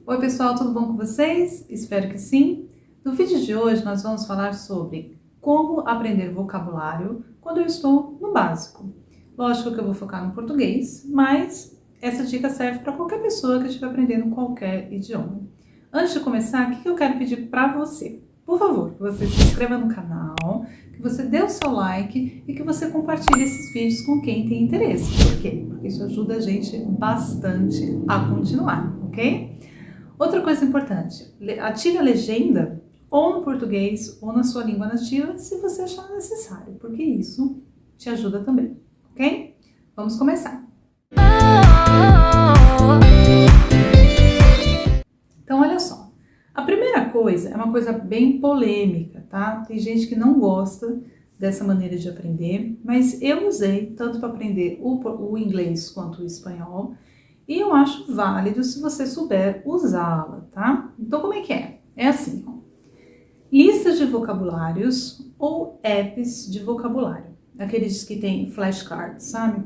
Oi pessoal, tudo bom com vocês? Espero que sim. No vídeo de hoje nós vamos falar sobre como aprender vocabulário quando eu estou no básico. Lógico que eu vou focar no português, mas essa dica serve para qualquer pessoa que estiver aprendendo qualquer idioma. Antes de começar, o que eu quero pedir para você? Por favor, que você se inscreva no canal, que você dê o seu like e que você compartilhe esses vídeos com quem tem interesse. Por quê? Porque isso ajuda a gente bastante a continuar, ok? Outra coisa importante, ative a legenda ou no português ou na sua língua nativa se você achar necessário, porque isso te ajuda também, ok? Vamos começar. Então, olha só, a primeira coisa é uma coisa bem polêmica, tá? Tem gente que não gosta dessa maneira de aprender, mas eu usei tanto para aprender o inglês quanto o espanhol, e eu acho válido se você souber usá-la, tá? Então, como é que é? É assim, ó. Listas de vocabulários ou apps de vocabulário. Aqueles que tem flashcards, sabe?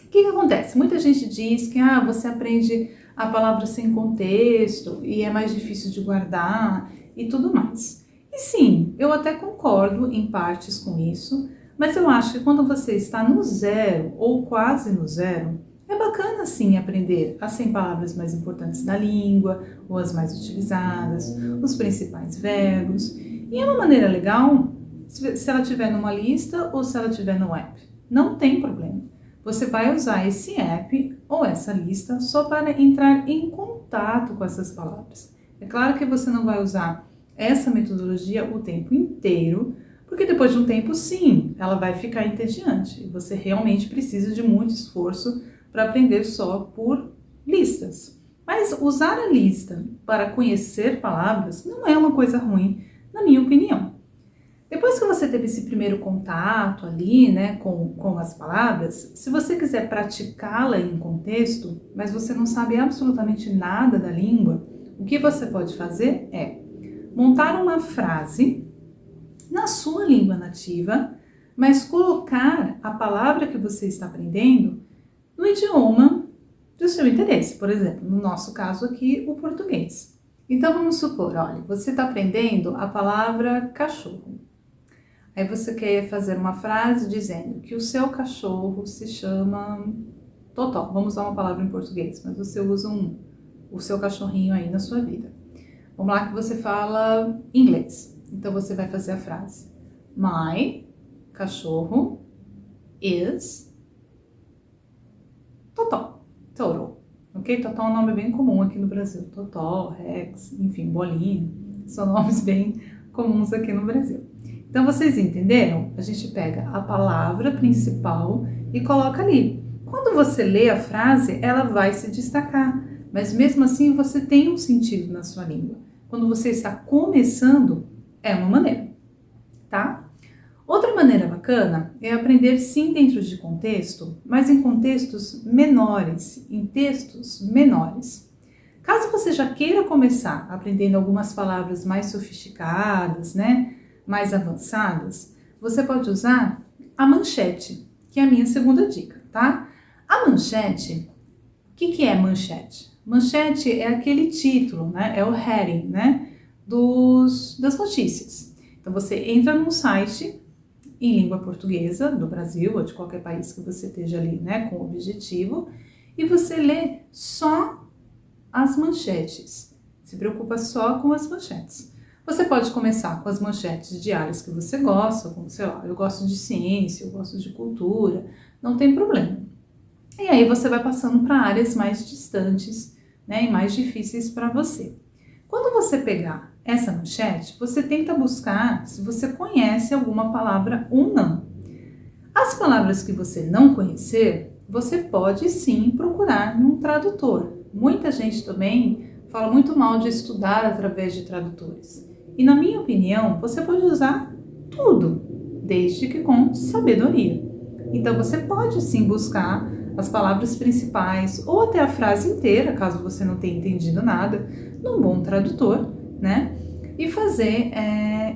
O que acontece? Muita gente diz que você aprende a palavra sem contexto e é mais difícil de guardar e tudo mais. E sim, eu até concordo em partes com isso, mas eu acho que quando você está no zero ou quase no zero, é bacana sim aprender as 100 palavras mais importantes da língua, ou as mais utilizadas, os principais verbos. E é uma maneira legal se ela estiver numa lista ou se ela estiver no app. Não tem problema. Você vai usar esse app ou essa lista só para entrar em contato com essas palavras. É claro que você não vai usar essa metodologia o tempo inteiro, porque depois de um tempo, sim, ela vai ficar entediante. Você realmente precisa de muito esforço para aprender só por listas. Mas usar a lista para conhecer palavras não é uma coisa ruim, na minha opinião. Depois que você teve esse primeiro contato ali, né, com as palavras, se você quiser praticá-la em contexto, mas você não sabe absolutamente nada da língua, o que você pode fazer é montar uma frase na sua língua nativa, mas colocar a palavra que você está aprendendo no idioma do seu interesse. Por exemplo, no nosso caso aqui, o português. Então vamos supor, olha, você está aprendendo a palavra cachorro. Aí você quer fazer uma frase dizendo que o seu cachorro se chama Totó. Vamos usar uma palavra em português, mas você usa o seu cachorrinho aí na sua vida. Vamos lá que você fala inglês. Então você vai fazer a frase: My cachorro is Totó. Total. Ok? Totó é um nome bem comum aqui no Brasil. Totó, Rex, enfim, Bolinha. São nomes bem comuns aqui no Brasil. Então, vocês entenderam? A gente pega a palavra principal e coloca ali. Quando você lê a frase, ela vai se destacar, mas mesmo assim você tem um sentido na sua língua. Quando você está começando, é uma maneira, tá? Outra maneira bacana é aprender sim dentro de contexto, mas em contextos menores, em textos menores. Caso você já queira começar aprendendo algumas palavras mais sofisticadas, né? Mais avançadas, você pode usar a manchete, que é a minha segunda dica, tá? A manchete, o que é manchete? Manchete é aquele título, né? É o heading, né? Das notícias. Então você entra num site em língua portuguesa do Brasil ou de qualquer país que você esteja ali, né? Com o objetivo, e você lê só as manchetes. Se preocupa só com as manchetes. Você pode começar com as manchetes de áreas que você gosta, como, sei lá, eu gosto de ciência, eu gosto de cultura, não tem problema. E aí você vai passando para áreas mais distantes, né, e mais difíceis para você. Quando você pegar essa manchete, você tenta buscar se você conhece alguma palavra ou não. As palavras que você não conhecer, você pode sim procurar num tradutor. Muita gente também fala muito mal de estudar através de tradutores. E na minha opinião, você pode usar tudo, desde que com sabedoria. Então você pode sim buscar as palavras principais ou até a frase inteira, caso você não tenha entendido nada, num bom tradutor, né? E fazer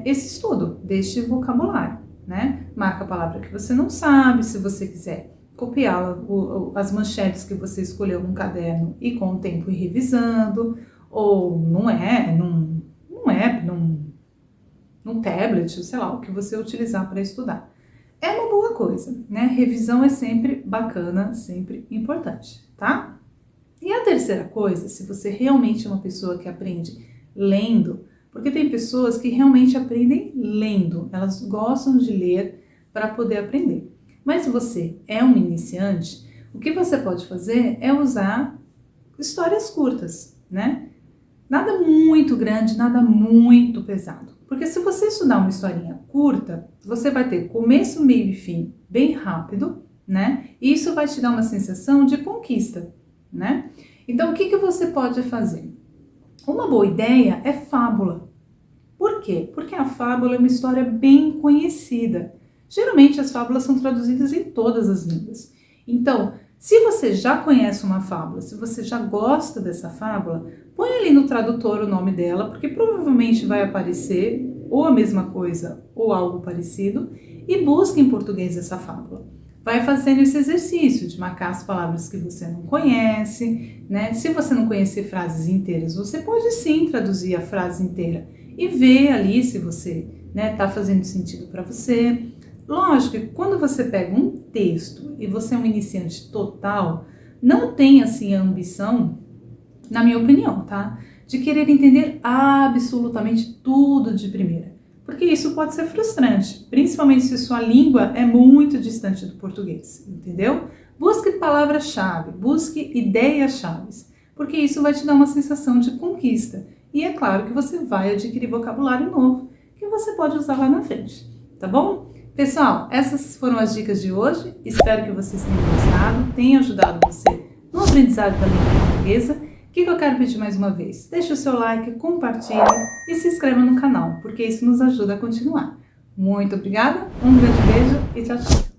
esse estudo deste vocabulário, né? Marca a palavra que você não sabe, se você quiser copiá-la, as manchetes que você escolheu no caderno e com o tempo ir revisando, ou num app, num tablet, sei lá, o que você utilizar para estudar. É uma boa coisa, né? Revisão é sempre bacana, sempre importante, tá? E a terceira coisa, se você realmente é uma pessoa que aprende lendo, porque tem pessoas que realmente aprendem lendo, elas gostam de ler para poder aprender. Mas se você é um iniciante, o que você pode fazer é usar histórias curtas, né? Nada muito grande, nada muito pesado. Porque se você estudar uma historinha curta, você vai ter começo, meio e fim bem rápido, né? E isso vai te dar uma sensação de conquista, né? Então, o que você pode fazer? Uma boa ideia é fábula. Por quê? Porque a fábula é uma história bem conhecida. Geralmente, as fábulas são traduzidas em todas as línguas. Então, se você já conhece uma fábula, se você já gosta dessa fábula, põe ali no tradutor o nome dela, porque provavelmente vai aparecer ou a mesma coisa ou algo parecido, e busque em português essa fábula. Vai fazendo esse exercício de marcar as palavras que você não conhece, né? Se você não conhecer frases inteiras, você pode sim traduzir a frase inteira e ver ali se você tá fazendo sentido para você. Lógico que quando você pega um texto e você é um iniciante total, não tem assim a ambição, na minha opinião, tá? De querer entender absolutamente tudo de primeira. Porque isso pode ser frustrante, principalmente se sua língua é muito distante do português, entendeu? Busque palavras-chave, busque ideias-chave, porque isso vai te dar uma sensação de conquista. E é claro que você vai adquirir vocabulário novo, que você pode usar lá na frente, tá bom? Pessoal, essas foram as dicas de hoje. Espero que vocês tenham gostado, tenham ajudado você no aprendizado da língua portuguesa. O que eu quero pedir mais uma vez? Deixe o seu like, compartilhe e se inscreva no canal, porque isso nos ajuda a continuar. Muito obrigada, um grande beijo e tchau, tchau!